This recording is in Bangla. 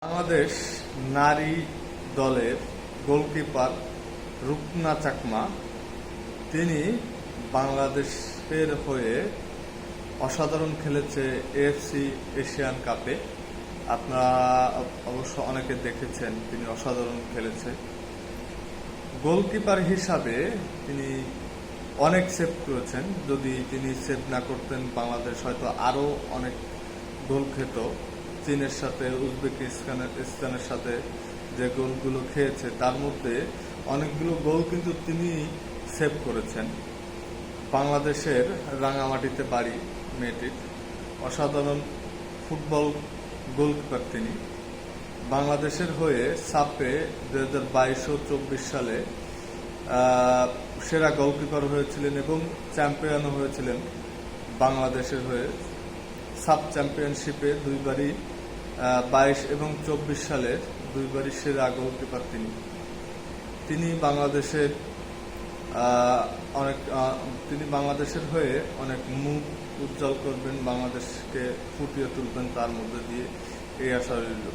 বাংলাদেশ নারী দলের গোলকিপার রুকনা চাকমা তিনি বাংলাদেশের হয়ে অসাধারণ খেলেছে এএফসি এশিয়ান কাপে। আপনারা অবশ্য অনেকে দেখেছেন তিনি অসাধারণ খেলেছে। গোলকিপার হিসাবে তিনি অনেক সেভ করেছেন। যদি তিনি সেভ না করতেন বাংলাদেশ হয়তো আরো অনেক গোল খেত। চীনের সাথে উজবেকিস্তানের সাথে যে গোলগুলো খেয়েছে তার মধ্যে অনেকগুলো গোল কিন্তু তিনি সেভ করেছেন। বাংলাদেশের রাঙামাটিতে বাড়ি মেয়েটির। অসাধারণ ফুটবল গোলকিপার তিনি। বাংলাদেশের হয়ে সাপে 2022 ও 24 সালে সেরা গোলকিপার হয়েছিলেন এবং চ্যাম্পিয়নও হয়েছিলেন বাংলাদেশের হয়ে। সাব চ্যাম্পিয়নশিপে দুইবারই 22 এবং 24 সালের দুইবারই সেরা গোলকিপার তিনি বাংলাদেশের হয়ে অনেক মুখ উজ্জ্বল করবেন, বাংলাদেশকে ফুটিয়ে তুলবেন তার মধ্যে দিয়ে, এই আশা রইল।